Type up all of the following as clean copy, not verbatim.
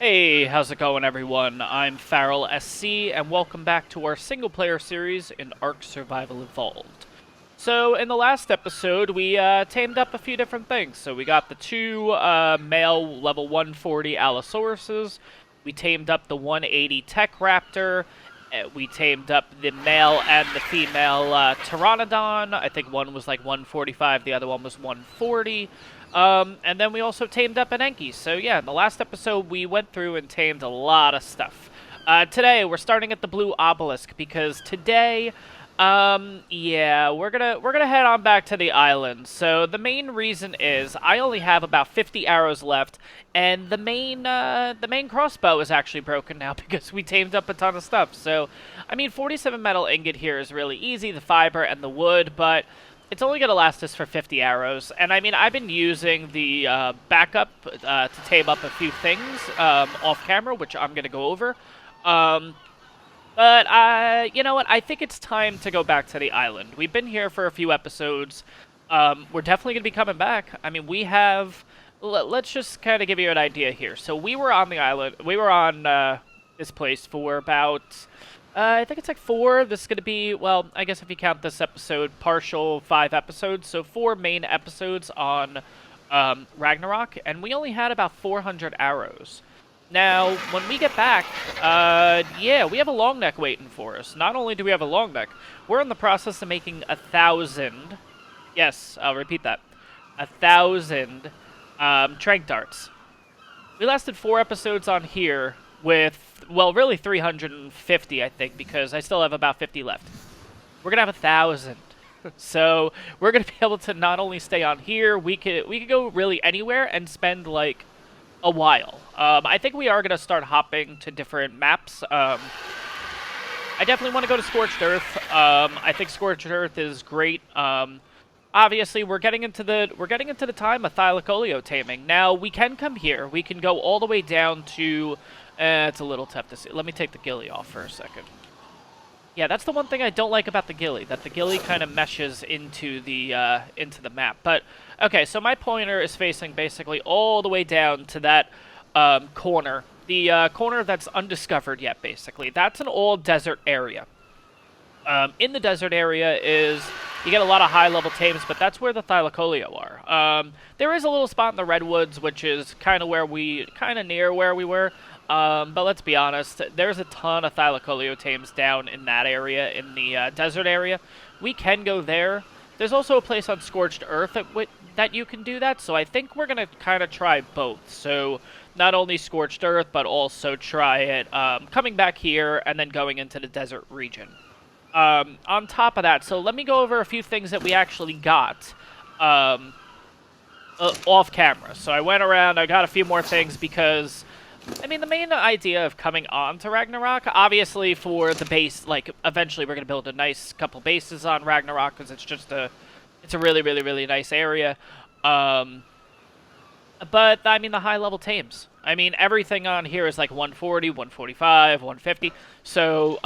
Hey, how's it going, everyone? I'm Farrell SC, and welcome back to our single-player series in ARK Survival Evolved. So, in the last episode, we tamed up a few different things. So, we got the two male level 140 Allosauruses, we tamed up the 180 Tech Raptor, we tamed up the male and the female Pteranodon. I think one was like 145, the other one was 140. And then we also tamed up an Enki. So yeah, in the last episode we went through and tamed a lot of stuff. Today we're starting at the Blue Obelisk because today, yeah, we're gonna head on back to the island. So the main reason is I only have about 50 arrows left, and the main crossbow is actually broken now because we tamed up a ton of stuff. So, I mean, 47 metal ingot here is really easy, the fiber and the wood, but it's only going to last us for 50 arrows, and I mean, I've been using the backup to tame up a few things off camera, which I'm going to go over. But you know what? I think it's time to go back to the island. We've been here for a few episodes. We're definitely going to be coming back. I mean, we have... Let's just kind of give you an idea here. So we were on the island. We were on this place for about... I think it's like 4. This is going to be, well, I guess if you count this episode, partial 5 episodes. So 4 main episodes on Ragnarok, and we only had about 400 arrows. Now, when we get back, yeah, we have a long neck waiting for us. Not only do we have a long neck, we're in the process of making 1,000, yes, I'll repeat that, 1,000 trank darts. We lasted 4 episodes on here with, well, really 350, I think, because I still have about 50 left. We're going to have 1,000. So we're going to be able to not only stay on here, we could go really anywhere and spend, like, a while. I think we are going to start hopping to different maps. I definitely want to go to Scorched Earth. I think Scorched Earth is great. Obviously, we're getting into the time of Thylacoleo taming. Now, we can come here. We can go all the way down to... it's a little tough to see. Let me take the ghillie off for a second. Yeah, that's the one thing I don't like about the ghillie, that the ghillie kind of meshes into the map. But, okay, so my pointer is facing basically all the way down to that corner. The corner that's undiscovered yet, basically. That's an all desert area. In the desert area is... You get a lot of high-level tames, but that's where the Thylacoleo are. There is a little spot in the Redwoods, which is kind of near where we were. But let's be honest, there's a ton of Thylacoleo tames down in that area, in the desert area. We can go there. There's also a place on Scorched Earth that you can do that, so I think we're going to kind of try both. So not only Scorched Earth, but also try it coming back here and then going into the desert region. On top of that, so let me go over a few things that we actually got off camera. So I went around, I got a few more things because, I mean, the main idea of coming on to Ragnarok, obviously for the base, like, eventually we're going to build a nice couple bases on Ragnarok because it's just it's a really, really, really nice area. But, I mean, the high-level tames. I mean, everything on here is like 140, 145, 150. So,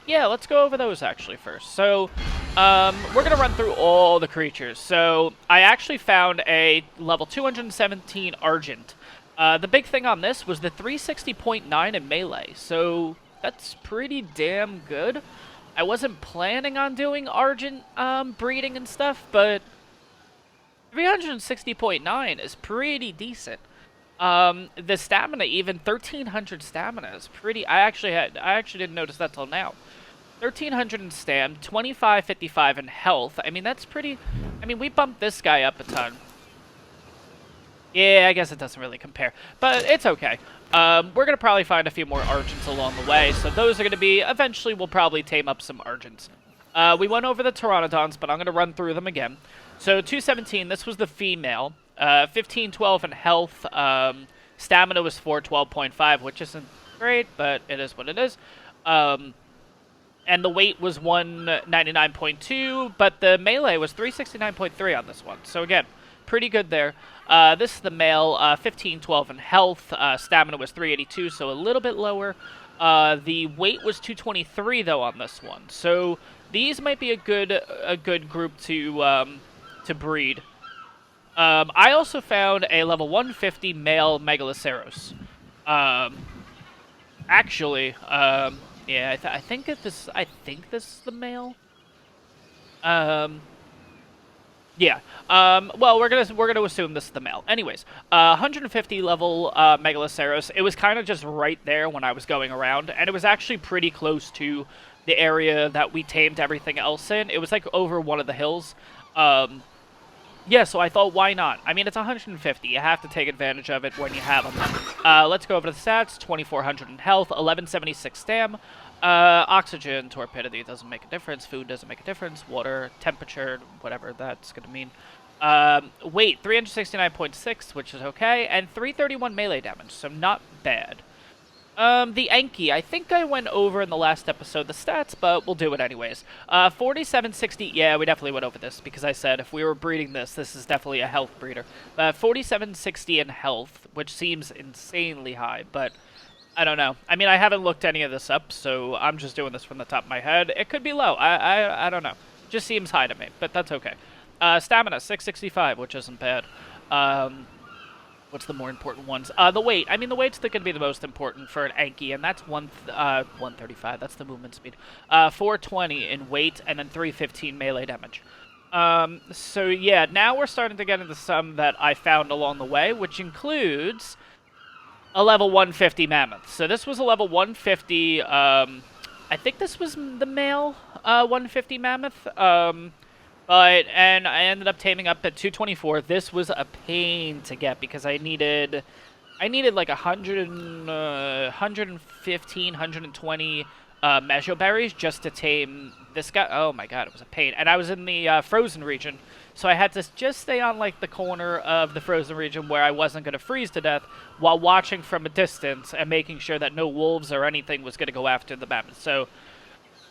yeah, let's go over those actually first. So, we're going to run through all the creatures. So, I actually found a level 217 Argent. The big thing on this was the 360.9 in melee. So, that's pretty damn good. I wasn't planning on doing Argent breeding and stuff, but 360.9 is pretty decent. The stamina, even 1,300 stamina is pretty... I actually didn't notice that till now. 1,300 in stam, 2555 in health. I mean, that's pretty... I mean, we bumped this guy up a ton. Yeah, I guess it doesn't really compare, but it's okay. We're going to probably find a few more Argents along the way, so those are going to be... Eventually, we'll probably tame up some Argents. We went over the Pteranodons, but I'm going to run through them again. So, 217, this was the female. 1512 in health. Stamina was 412.5, which isn't great, but it is what it is. And the weight was 199.2, but the melee was 369.3 on this one. So, again, pretty good there. This is the male, 1512 in health. Stamina was 382, so a little bit lower. The weight was 223, though, on this one. So, these might be a good group to breed. I also found a level 150 male Megaloceros. Um, actually, yeah, I think this is the male. Um, yeah. Well, we're gonna assume this is the male. Anyways, 150 level Megaloceros. It was kind of just right there when I was going around, and it was actually pretty close to the area that we tamed everything else in. It was like over one of the hills. Um, yeah, so I thought, why not? I mean, it's 150. You have to take advantage of it when you have them. Let's go over to the stats. 2,400 in health, 1176 stam. Oxygen, torpidity doesn't make a difference. Food doesn't make a difference. Water, temperature, whatever that's going to mean. Weight, 369.6, which is okay. And 331 melee damage, so not bad. The Enki, I think I went over in the last episode the stats, but we'll do it anyways. 4760, yeah, we definitely went over this, because I said if we were breeding this is definitely a health breeder. 4760 in health, which seems insanely high, but I don't know. I mean, I haven't looked any of this up, so I'm just doing this from the top of my head. It could be low, I don't know. Just seems high to me, but that's okay. Stamina, 665, which isn't bad. What's the more important ones? The weight. I mean, the weight's going to be the most important for an Anki, and that's 135. That's the movement speed. 420 in weight, and then 315 melee damage. So yeah, now we're starting to get into some that I found along the way, which includes a level 150 mammoth. So this was a level 150. I think this was the male 150 mammoth. And I ended up taming up at 224. This was a pain to get because I needed like 115, 120 measure berries just to tame this guy. Oh my god, it was a pain. And I was in the frozen region, so I had to just stay on like the corner of the frozen region where I wasn't going to freeze to death while watching from a distance and making sure that no wolves or anything was going to go after the mammoth. So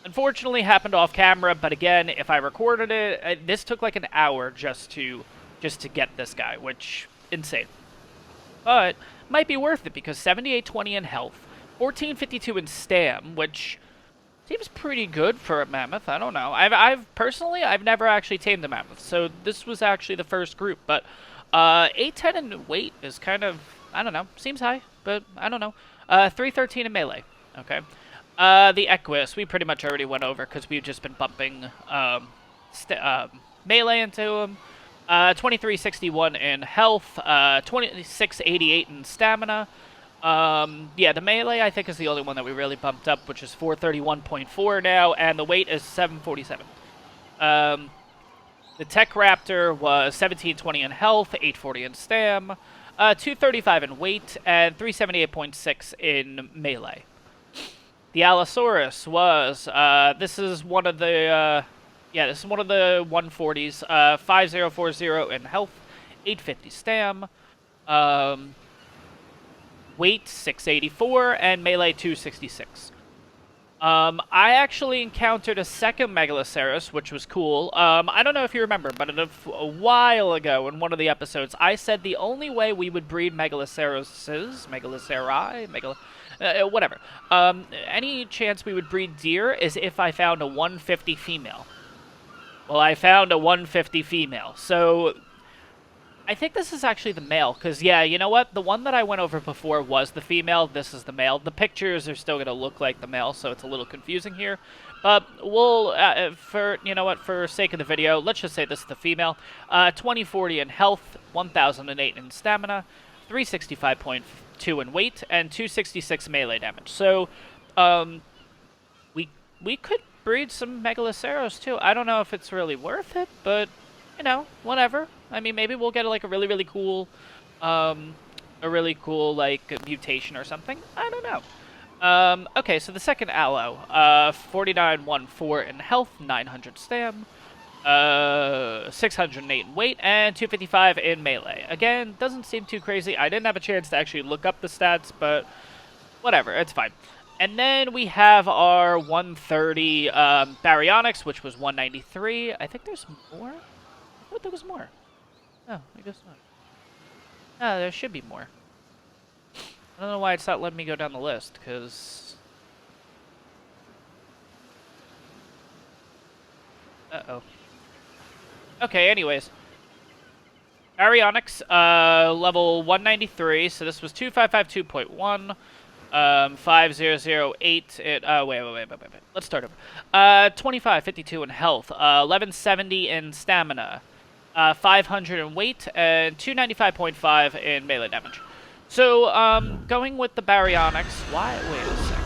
unfortunately, happened off camera, but again, if I recorded it, this took like an hour just to get this guy, which insane. But might be worth it because 7820 in health, 1452 in stam, which seems pretty good for a mammoth. I don't know. I've personally never actually tamed a mammoth, so this was actually the first group. But 810 in weight is kind of, I don't know, seems high, but I don't know. 313 in melee. Okay. The Equus, we pretty much already went over because we've just been bumping melee into him. 2361 in health, 2688 in stamina. Yeah, the melee I think is the only one that we really bumped up, which is 431.4 now, and the weight is 747. The Tech Raptor was 1720 in health, 840 in stam, 235 in weight, and 378.6 in melee. The Allosaurus was, this is one of the 140s, 5040 in health, 850 stam, weight 684, and melee 266. I actually encountered a second Megaloceros, which was cool. I don't know if you remember, but a while ago in one of the episodes, I said the only way we would breed whatever. Any chance we would breed deer is if I found a 150 female. Well, I found a 150 female, so I think this is actually the male, because, yeah, you know what? The one that I went over before was the female. This is the male. The pictures are still going to look like the male, so it's a little confusing here. But we'll, for sake of the video, let's just say this is the female. 2040 in health, 1008 in stamina, 365.2 in weight, and 266 melee damage. So, we could breed some Megaloceros, too. I don't know if it's really worth it, but, you know, whatever. I mean, maybe we'll get, like, a really cool, like, mutation or something. I don't know. Okay, so the second Allo, 4914 in health, 900 stam, 608 in weight, and 255 in melee. Again, doesn't seem too crazy. I didn't have a chance to actually look up the stats, but whatever, it's fine. And then we have our 130 Baryonyx, which was 193. I think there's more? I thought there was more. Oh, I guess not. No, there should be more. I don't know why it's not letting me go down the list, because... Uh-oh. Okay, anyways. Baryonyx, level 193, so this was 2552.1, 5008, wait. Let's start over. 2552 in health, 1170 in stamina, 500 in weight, and 295.5 in melee damage. So, going with the Baryonyx, wait a second,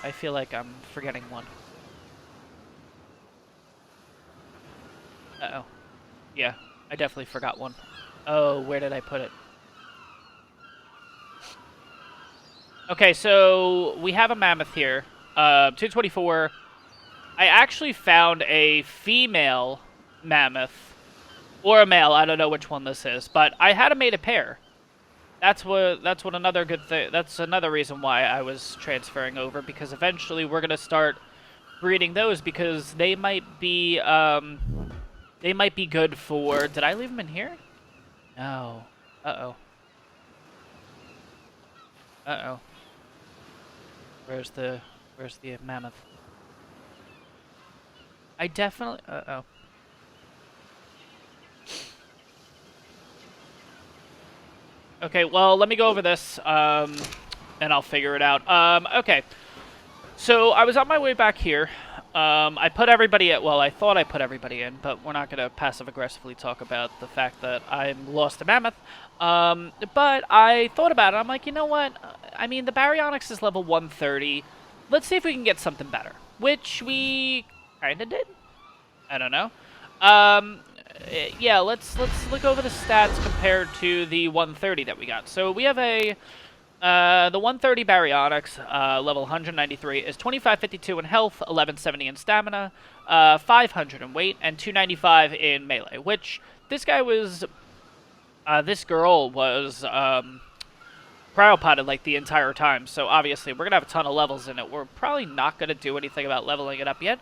I feel like I'm forgetting one. Uh-oh. Yeah, I definitely forgot one. Oh, where did I put it? Okay, so we have a mammoth here. 224. I actually found a female mammoth. Or a male, I don't know which one this is. But I had a mated pair. That's what another good thing. That's another reason why I was transferring over. Because eventually we're going to start breeding those. Because they might be good for... Did I leave them in here? No. Uh-oh. Uh-oh. Where's the mammoth? I definitely... Uh-oh. Okay, well, let me go over this, and I'll figure it out. Okay. So, I was on my way back here. I put everybody at... Well, I thought I put everybody in, but we're not going to passive-aggressively talk about the fact that I lost a mammoth. But I thought about it. I'm like, you know what? I mean, the Baryonyx is level 130. Let's see if we can get something better. Which we kind of did. I don't know. Yeah, let's look over the stats compared to the 130 that we got. So we have a... the 130 Baryonyx, level 193, is 2552 in health, 1170 in stamina, 500 in weight, and 295 in melee, which this guy was... this girl was cryopotted like the entire time, so obviously we're going to have a ton of levels in it. We're probably not going to do anything about leveling it up yet,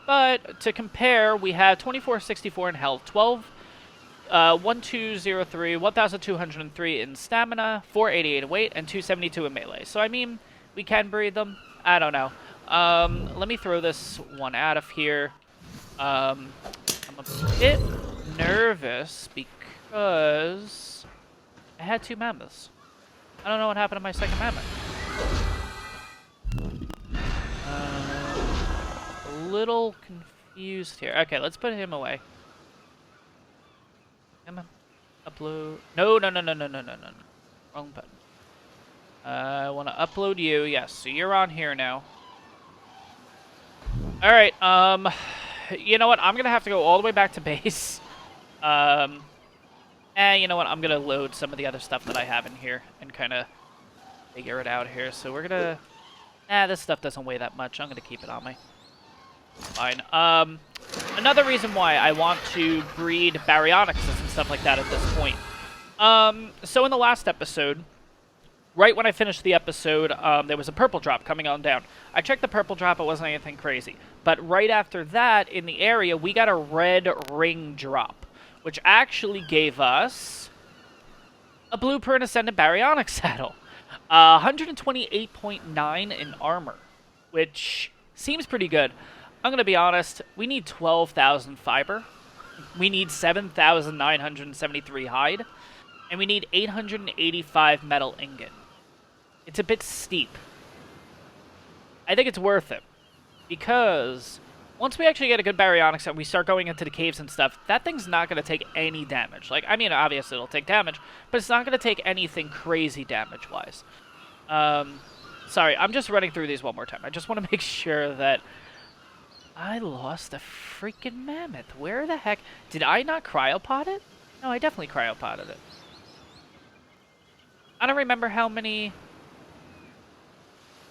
but to compare, we have 2464 in health, 1203, 1203 in stamina, 488 in weight, and 272 in melee. So, I mean, we can breed them. I don't know. Let me throw this one out of here. I'm a bit nervous because I had 2 mammoths. I don't know what happened to my second mammoth. A little confused here. Okay, let's put him away. Come on. Upload. No. Wrong button. I want to upload you. Yes, so you're on here now. Alright, you know what? I'm going to have to go all the way back to base. And you know what? I'm going to load some of the other stuff that I have in here and kind of figure it out here. So we're going to... this stuff doesn't weigh that much. I'm going to keep it on me. Fine. Another reason why I want to breed Baryonyxes and stuff like that at this point. So in the last episode, right when I finished the episode, there was a purple drop coming on down. I checked the purple drop, it wasn't anything crazy. But right after that, in the area, we got a red ring drop, which actually gave us a Blueprint Ascendant Baryonyx saddle. 128.9 in armor, which seems pretty good. I'm going to be honest, we need 12,000 fiber, we need 7,973 hide, and we need 885 metal ingot. It's a bit steep. I think it's worth it, because once we actually get a good Baryonyx and we start going into the caves and stuff, that thing's not going to take any damage. Like, I mean, obviously it'll take damage, but it's not going to take anything crazy damage-wise. Sorry, I'm just running through these one more time. I just want to make sure that... I lost a freaking mammoth. Where the heck? Did I not cryopod it? No, I definitely cryopoded it. I don't remember how many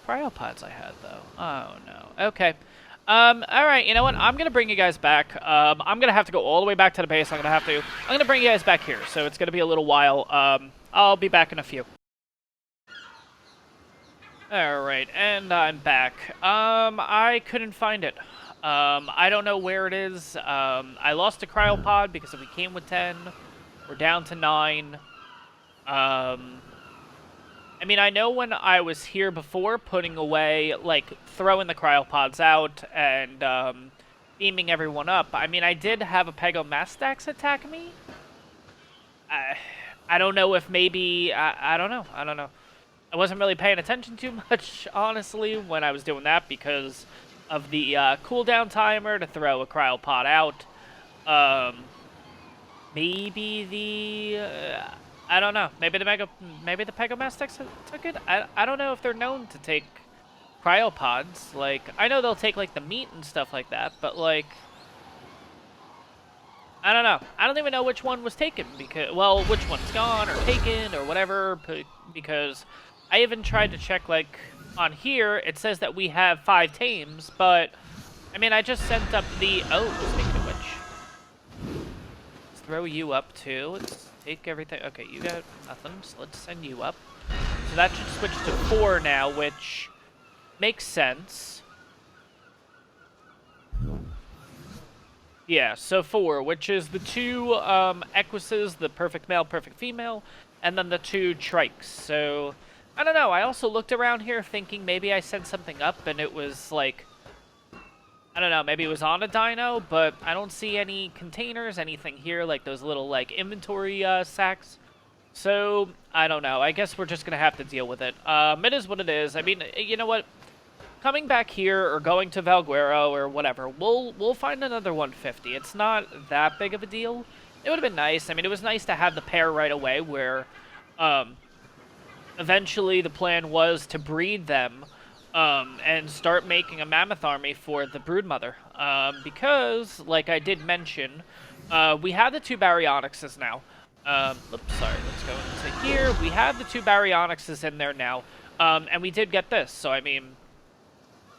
cryopods I had, though. Oh, no. Okay. Alright, you know what? I'm going to bring you guys back. I'm going to have to go all the way back to the base. I'm going to bring you guys back here, so it's going to be a little while. I'll be back in a few. Alright, and I'm back. I couldn't find it. I don't know where it is. I lost a cryopod because we came with 10. We're down to 9. I mean, I know when I was here before, putting away, like, throwing the cryopods out and, beaming everyone up, I mean, I did have a Pegomastax attack me. I don't know if maybe I don't know. I don't know. I wasn't really paying attention too much, honestly, when I was doing that because of the cooldown timer to throw a cryopod out. Maybe I don't know. Maybe the Pegomastics took it. I don't know if they're known to take cryopods. Like, I know they'll take like the meat and stuff like that, but like, I don't know. I don't even know which one was taken because, well, which one's gone or taken or whatever. Because I even tried to check like on here. It says that we have 5 tames, but I mean, I just sent up the. Oh, speaking of which, let's throw you up too. Let's take everything. Okay, you got nothing, so let's send you up. So that should switch to 4 now, which makes sense. Yeah, so 4, which is the 2 equises, the perfect male, perfect female, and then the 2 trikes. So, I don't know. I also looked around here thinking maybe I sent something up and it was like, I don't know, maybe it was on a dino, but I don't see any containers, anything here, like those little like inventory sacks. So, I don't know. I guess we're just going to have to deal with it. It is what it is. I mean, you know what? Coming back here or going to Valguero or whatever, we'll find another 150. It's not that big of a deal. It would have been nice. I mean, it was nice to have the pair right away where eventually the plan was to breed them and start making a mammoth army for the broodmother. Because, like I did mention, we have the 2 Baryonyxes now. Oops, sorry, let's go into here. We have the 2 Baryonyxes in there now. And we did get this, so I mean,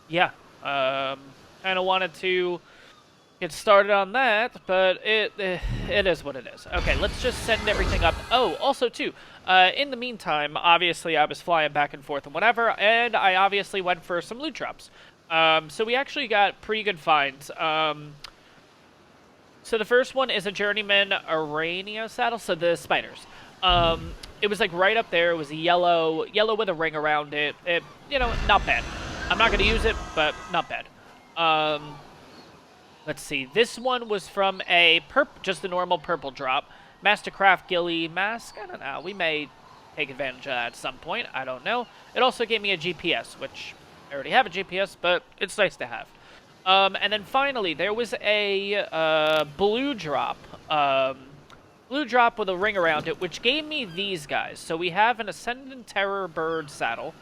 yeah, kind of wanted to get started on that, but it is what it is. Okay, let's just send everything up. Oh, also, too, in the meantime, obviously, I was flying back and forth and whatever, and I obviously went for some loot drops. So we actually got pretty good finds. So the first one is a Journeyman Aranio saddle, so the spiders. It was, like, right up there. It was a yellow with a ring around it. You know, not bad. I'm not going to use it, but not bad. Let's see. This one was from a just a normal purple drop. Mastercraft Gilly Mask. I don't know. We may take advantage of that at some point. I don't know. It also gave me a GPS, which I already have a GPS, but it's nice to have. And then finally, there was a blue drop. Blue drop with a ring around it, which gave me these guys. So we have an Ascendant Terror Bird saddle.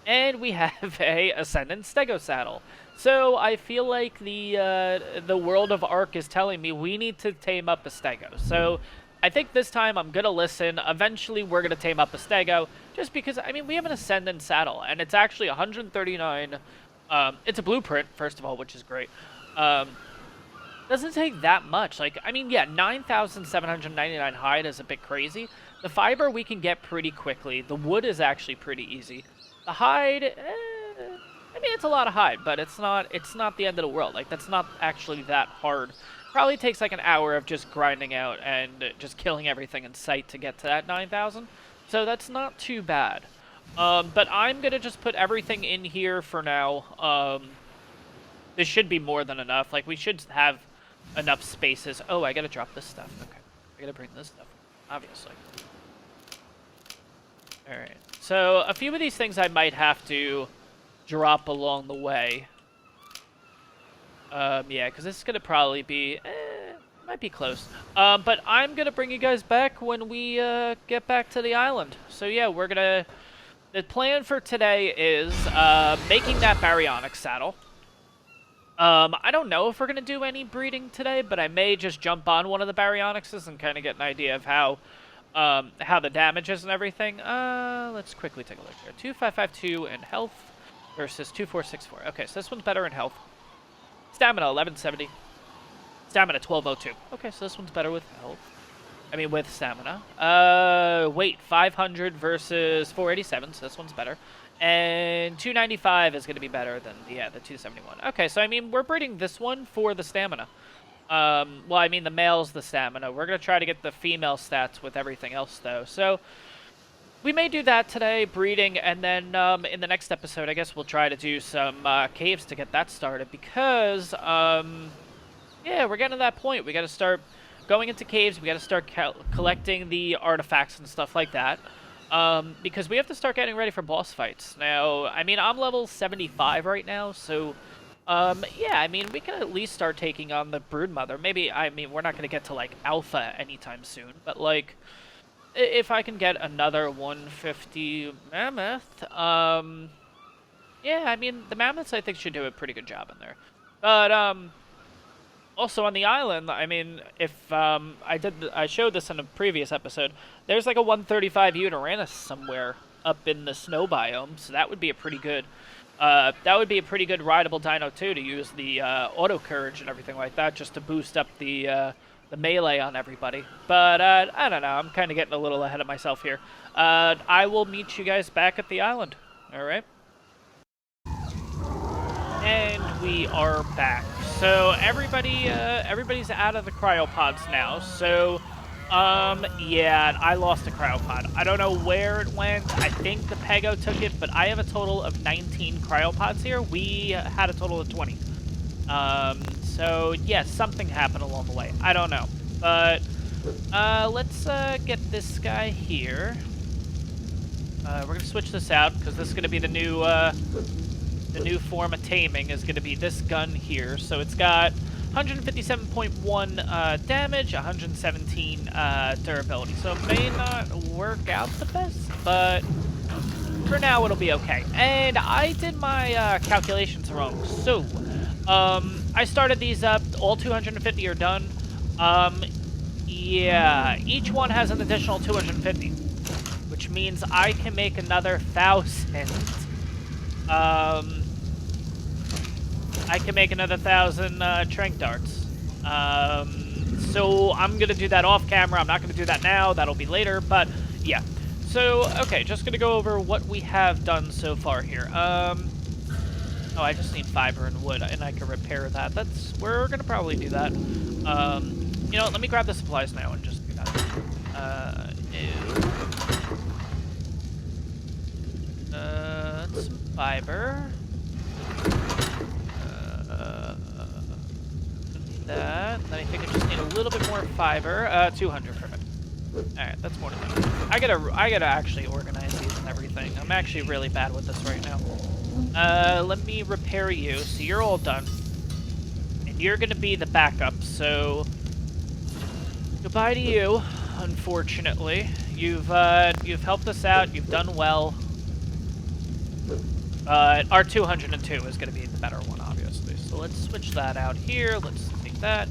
And we have a Ascendant Stego saddle. So I feel like the world of ARK is telling me we need to tame up a Stego. So I think this time I'm going to listen. Eventually we're going to tame up a Stego. Just because, I mean, we have an Ascendant saddle. And it's actually 139. It's a blueprint, first of all, which is great. Doesn't take that much. Like, I mean, yeah, 9,799 hide is a bit crazy. The fiber we can get pretty quickly. The wood is actually pretty easy. The hide, I mean, it's a lot of hide, but it's not the end of the world. Like, that's not actually that hard. Probably takes like an hour of just grinding out and just killing everything in sight to get to that 9,000. So that's not too bad. But I'm going to just put everything in here for now. This should be more than enough. Like, we should have enough spaces. Oh, I got to drop this stuff. Okay. I got to bring this stuff, obviously. Alright. So, a few of these things I might have to drop along the way. Yeah, because this is going to probably be... might be close. But I'm going to bring you guys back when we get back to the island. So, yeah, we're going to... The plan for today is making that Baryonyx saddle. I don't know if we're going to do any breeding today, but I may just jump on one of the Baryonyxes and kind of get an idea of how the damage is and everything. Let's quickly take a look here. 2552 in health versus 2464. Okay, so this one's better in health. Stamina, 1170. Stamina, 1202. Okay, so this one's better with health. I mean, with stamina. Weight, 500 versus 487, so this one's better. And 295 is going to be better than, the 271. Okay, so, I mean, we're breeding this one for the stamina. Well, I mean, the male's the stamina. We're going to try to get the female stats with everything else, though. So, we may do that today, breeding, and then in the next episode, I guess we'll try to do some caves to get that started. Because, yeah, we're getting to that point. We got to start going into caves, we got to start collecting the artifacts and stuff like that. Because we have to start getting ready for boss fights. Now, I mean, I'm level 75 right now, so, yeah, I mean, we can at least start taking on the Broodmother. Maybe, I mean, we're not going to get to, like, Alpha anytime soon, but, like, if I can get another 150 Mammoth, yeah, I mean, the Mammoths, I think, should do a pretty good job in there. But, also on the island, I mean, if I showed this in a previous episode, there's like a 135 Uranus somewhere up in the snow biome, so that would be a pretty good rideable dino too, to use the auto courage and everything like that, just to boost up the melee on everybody. But I don't know, I'm kind of getting a little ahead of myself here. I will meet you guys back at the island. All right. And we are back. So everybody's out of the cryopods now. So, yeah, I lost a cryopod. I don't know where it went. I think the Pego took it, but I have a total of 19 cryopods here. We had a total of 20. So, yeah, something happened along the way. I don't know. But, let's, get this guy here. We're gonna switch this out, because this is gonna be the new form of taming is going to be this gun here. So it's got 157.1 damage, 117 durability. So it may not work out the best, but for now it'll be okay. And I did my calculations wrong. So I started these up, all 250 are done. Yeah, each one has an additional 250, which means I can make another 1,000. I can make another 1,000 trank darts. So I'm gonna do that off camera. I'm not gonna do that now. That'll be later. But yeah. So okay, just gonna go over what we have done so far here. Oh, I just need fiber and wood, and I can repair that. We're gonna probably do that. You know what? Let me grab the supplies now and just do that. Some fiber. That. And then I think I just need a little bit more fiber. 200, perfect. Alright, that's more than enough. I gotta actually organize these and everything. I'm actually really bad with this right now. Let me repair you. So you're all done. And you're gonna be the backup, so goodbye to you, unfortunately. You've helped us out, you've done well. Our 202 is gonna be the better one, obviously. So let's switch that out here. Let's take that.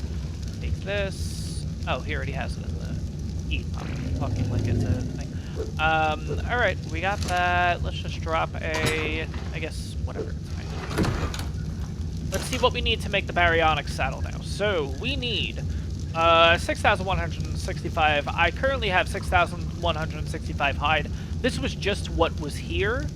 Take this. Oh, he already has it in the heat. I'm talking like it's a thing. Alright, we got that. Let's just drop I guess, whatever. It's fine. Let's see what we need to make the Baryonyx saddle now. So, we need 6,165. I currently have 6,165 hide. This was just what was here.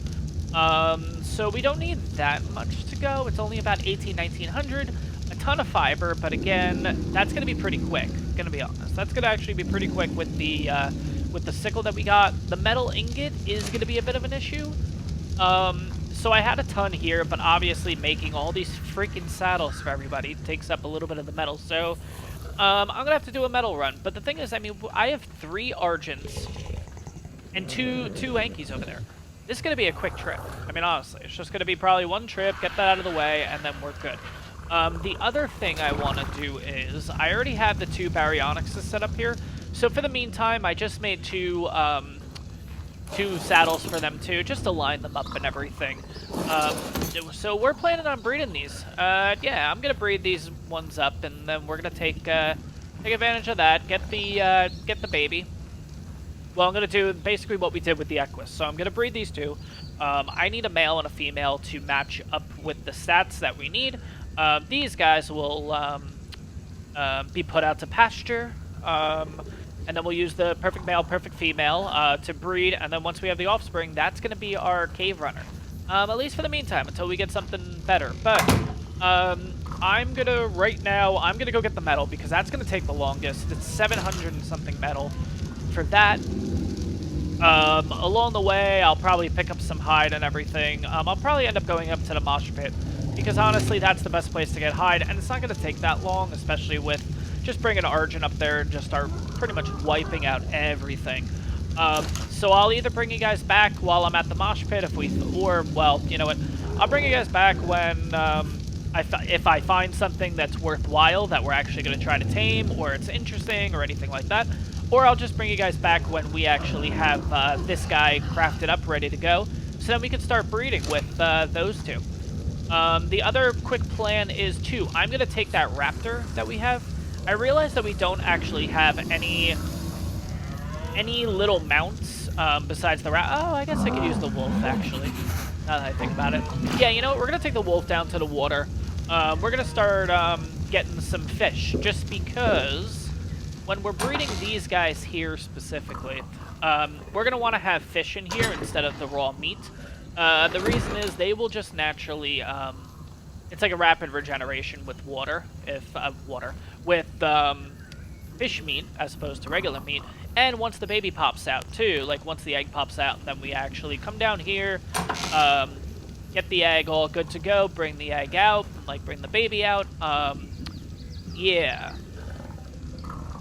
So we don't need that much to go. It's only about 1,900. A ton of fiber, but again, that's going to be pretty quick, gonna be honest. That's going to actually be pretty quick with the sickle that we got. The metal ingot is going to be a bit of an issue. So I had a ton here, but obviously making all these freaking saddles for everybody takes up a little bit of the metal. So I'm going to have to do a metal run. But the thing is, I mean, I have 3 Argents and two Hankies over there. This is going to be a quick trip. I mean, honestly, it's just going to be probably one trip, get that out of the way, and then we're good. The other thing I want to do is, I already have the 2 Baryonyxes set up here, so for the meantime, I just made 2 saddles for them too, just to line them up and everything. So we're planning on breeding these. Yeah, I'm going to breed these ones up, and then we're going to take advantage of that, get the baby. Well, I'm going to do basically what we did with the Equus. So I'm going to breed these 2. I need a male and a female to match up with the stats that we need. These guys will be put out to pasture. And then we'll use the perfect male, perfect female to breed. And then once we have the offspring, that's going to be our cave runner. At least for the meantime, until we get something better. But I'm going to, right now, I'm going to go get the metal, because that's going to take the longest. It's 700 and something metal. For that, along the way, I'll probably pick up some hide and everything. I'll probably end up going up to the mosh pit, because honestly, that's the best place to get hide, and it's not going to take that long, especially with just bring an Argent up there and just start pretty much wiping out everything. So I'll either bring you guys back while I'm at the mosh pit, or, well, you know what, I'll bring you guys back when, if I find something that's worthwhile that we're actually going to try to tame, or it's interesting, or anything like that. Or I'll just bring you guys back when we actually have this guy crafted up, ready to go, so then we can start breeding with those two. The other quick plan is, too, I'm going to take that raptor that we have. I realize that we don't actually have any little mounts besides the rat. Oh, I guess I could use the wolf, actually, now that I think about it. Yeah, you know what? We're going to take the wolf down to the water. We're going to start getting some fish, just because when we're breeding these guys here specifically, we're going to want to have fish in here instead of the raw meat. The reason is they will just naturally, it's like a rapid regeneration with with fish meat as opposed to regular meat. And once the baby pops out too, like once the egg pops out, then we actually come down here, get the egg all good to go, bring the egg out, like bring the baby out. Yeah.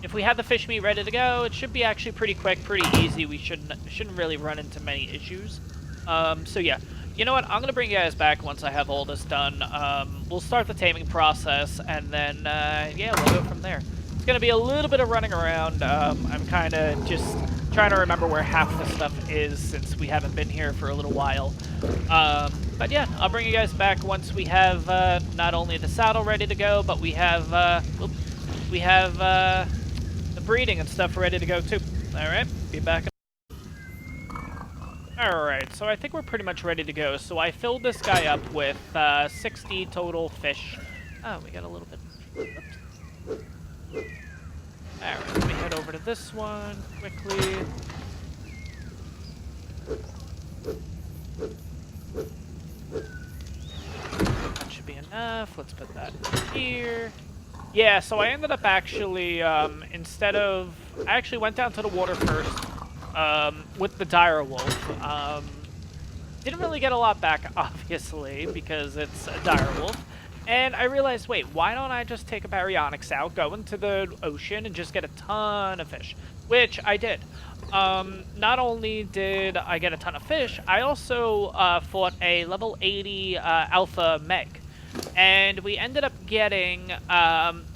If we have the fish meat ready to go, it should be actually pretty quick, pretty easy. We shouldn't really run into many issues. So yeah, you know what? I'm gonna bring you guys back once I have all this done. We'll start the taming process, and then yeah, we'll go from there. It's gonna be a little bit of running around. I'm kind of just trying to remember where half the stuff is since we haven't been here for a little while. But yeah, I'll bring you guys back once we have not only the saddle ready to go, but we have the breeding and stuff ready to go too. All right, be back. All right, so I think we're pretty much ready to go. So I filled this guy up with 60 total fish. Oh, we got a little bit. All right, let me head over to this one quickly. That should be enough. Let's put that here. Yeah, so I ended up actually, instead of... I actually went down to the water first with the dire wolf. Didn't really get a lot back, obviously, because it's a dire wolf. And I realized, wait, why don't I just take a Baryonyx out, go into the ocean, and just get a ton of fish? Which I did. Not only did I get a ton of fish, I also fought a level 80 alpha meg. And we ended up getting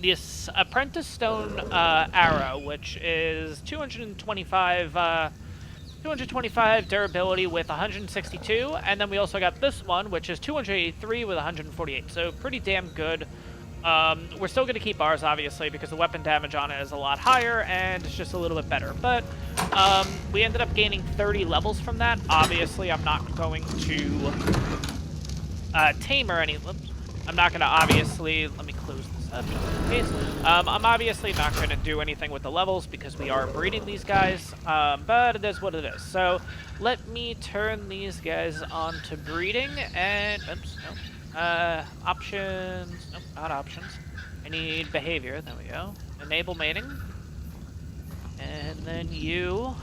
this Apprentice Stone arrow, which is 225 durability with 162, and then we also got this one, which is 283 with 148, so pretty damn good. We're still going to keep ours, obviously, because the weapon damage on it is a lot higher, and it's just a little bit better. But we ended up gaining 30 levels from that. Obviously, I'm not going to tame or any... I'm not going to obviously... Let me close this up just in case. I'm obviously not going to do anything with the levels because we are breeding these guys, but it is what it is. So let me turn these guys on to breeding, and... Oops, no. Options... Nope, not options. I need behavior. There we go. Enable mating. And then you,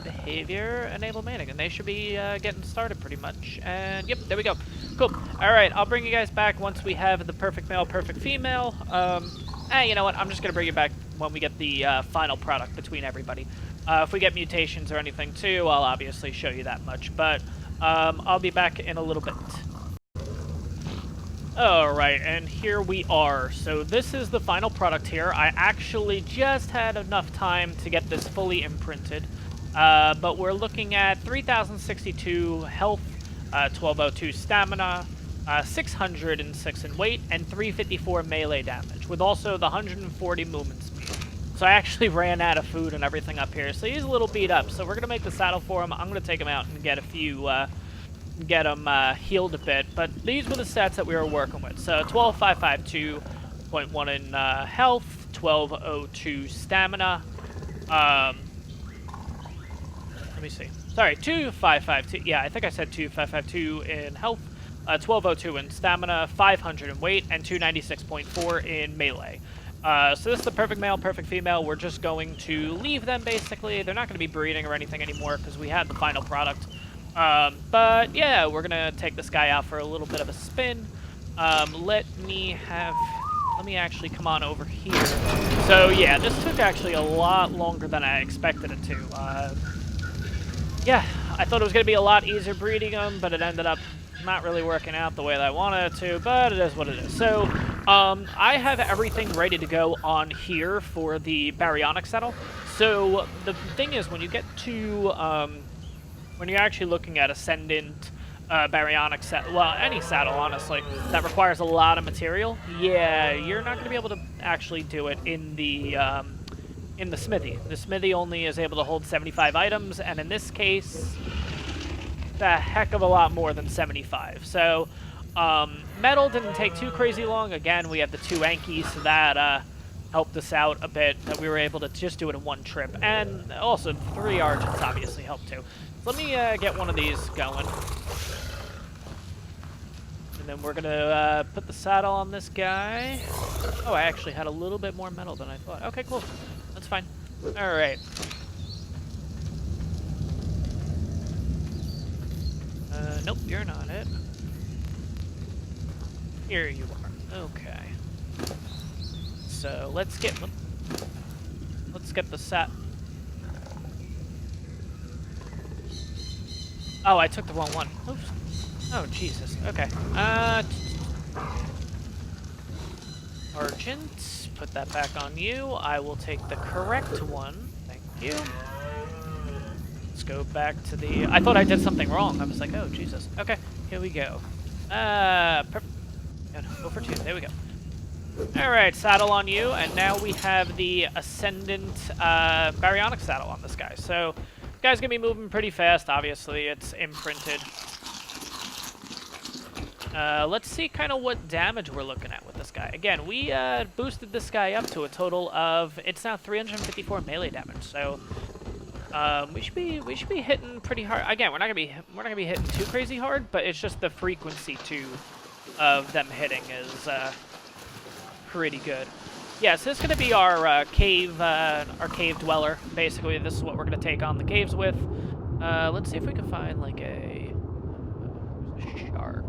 behavior, enable mating. And they should be getting started pretty much. And yep, there we go. Cool. Alright, I'll bring you guys back once we have the perfect male, perfect female. You know what? I'm just going to bring you back when we get the final product between everybody. If we get mutations or anything too, I'll obviously show you that much. But I'll be back in a little bit. Alright, and here we are. So this is the final product here. I actually just had enough time to get this fully imprinted. But we're looking at 3,062 health, 1,202 stamina, 606 in weight, and 354 melee damage, with also the 140 movement speed. So I actually ran out of food and everything up here, so he's a little beat up. So we're going to make the saddle for him. I'm going to take him out and get a few... get him healed a bit, but these were the stats that we were working with. So 12,552.1 in health, 1,202 stamina. Let me see. Sorry, 2,552. Yeah, I think I said 2,552 in health, 1,202 in stamina, 500 in weight, and 296.4 in melee. So this is the perfect male, perfect female. We're just going to leave them, basically. They're not going to be breeding or anything anymore because we had the final product. But yeah, we're gonna take this guy out for a little bit of a spin. Let me have let me actually come on over here. So yeah, this took actually a lot longer than I expected it to. Yeah, I thought it was going to be a lot easier breeding them, but it ended up not really working out the way that I wanted it to, but it is what it is. So, I have everything ready to go on here for the Baryonyx saddle. So, the thing is, when you get to, when you're actually looking at Ascendant, Baryonyx saddle, well, any saddle, honestly, that requires a lot of material, yeah, you're not going to be able to actually do it in the smithy. The smithy only is able to hold 75 items, and in this case, a heck of a lot more than 75. So, metal didn't take too crazy long. Again, we have the 2 Ankies, so that helped us out a bit, that we were able to just do it in one trip. And also, 3 Argents obviously helped too. So let me get one of these going. And then we're going to put the saddle on this guy. Oh, I actually had a little bit more metal than I thought. Okay, cool. That's fine. All right. Nope, you're not it. Here you are. Okay. So let's get the set. Oh, I took the wrong one. Oops. Oh, Jesus. Okay. Argent, put that back on you. I will take the correct one. Thank you. Let's go back to the... I thought I did something wrong. I was like, oh, Jesus. Okay, here we go. Perfect. Go for 2. There we go. All right, saddle on you, and now we have the Ascendant Baryonyx saddle on this guy. So, this guy's gonna be moving pretty fast. Obviously, it's imprinted. Let's see kind of what damage we're looking at with this guy. Again, we boosted this guy up to a total of, it's now 354 melee damage. So we should be hitting pretty hard. Again, we're not gonna be hitting too crazy hard, but it's just the frequency too of them hitting is pretty good. Yeah, so this is gonna be our cave dweller. Basically, this is what we're gonna take on the caves with. Let's see if we can find like a shark.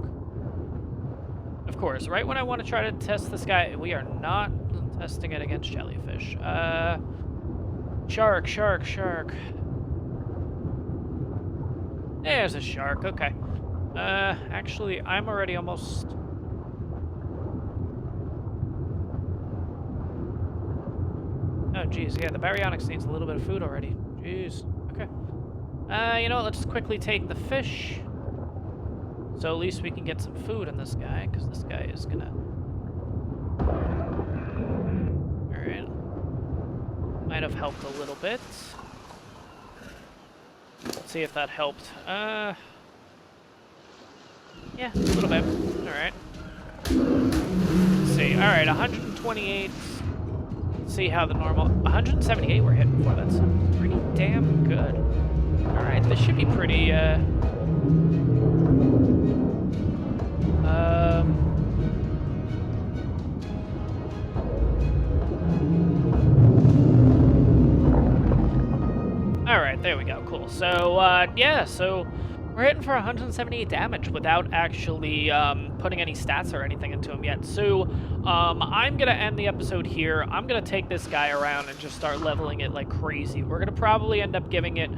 Of course, right when I want to try to test this guy, we are not testing it against jellyfish. Shark. There's a shark, okay. Actually, I'm already almost... Oh, geez, yeah, the Baryonyx needs a little bit of food already. Jeez, okay. You know what, let's just quickly take the fish. So at least we can get some food in this guy, because this guy is gonna... Alright. Might have helped a little bit. Let's see if that helped. Yeah, a little bit. Alright. Let's see. Alright, 128. Let's see how the normal... 178 we're hitting for. That's pretty damn good. Alright, this should be pretty, Alright, there we go, cool. So, yeah, so we're hitting for 178 damage without actually putting any stats or anything into him yet. So, I'm going to end the episode here. I'm going to take this guy around and just start leveling it like crazy. We're going to probably end up giving it...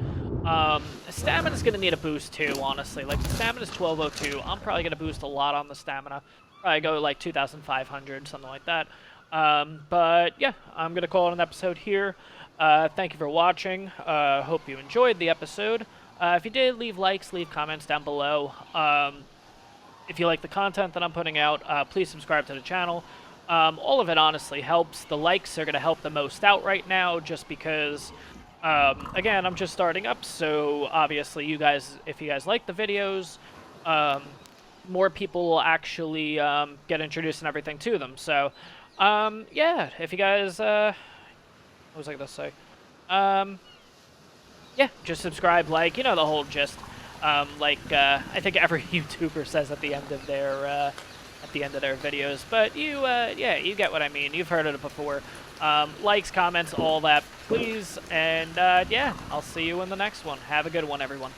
Stamina's going to need a boost too, honestly. Like, the stamina's 1202. I'm probably going to boost a lot on the stamina. Probably go like 2,500, something like that. But, yeah, I'm going to call it an episode here. Thank you for watching. Hope you enjoyed the episode. If you did, leave likes, leave comments down below. If you like the content that I'm putting out, please subscribe to the channel. All of it honestly helps. The likes are going to help the most out right now just because... again, I'm just starting up, so obviously you guys, if you guys like the videos, more people will actually get introduced and everything to them. So, yeah, if you guys, what was I going to say? Yeah, just subscribe, like, you know, the whole gist. I think every YouTuber says at the end of their videos, but you, yeah, you get what I mean. You've heard it before. Likes, comments, all that, please. And, yeah, I'll see you in the next one. Have a good one, everyone.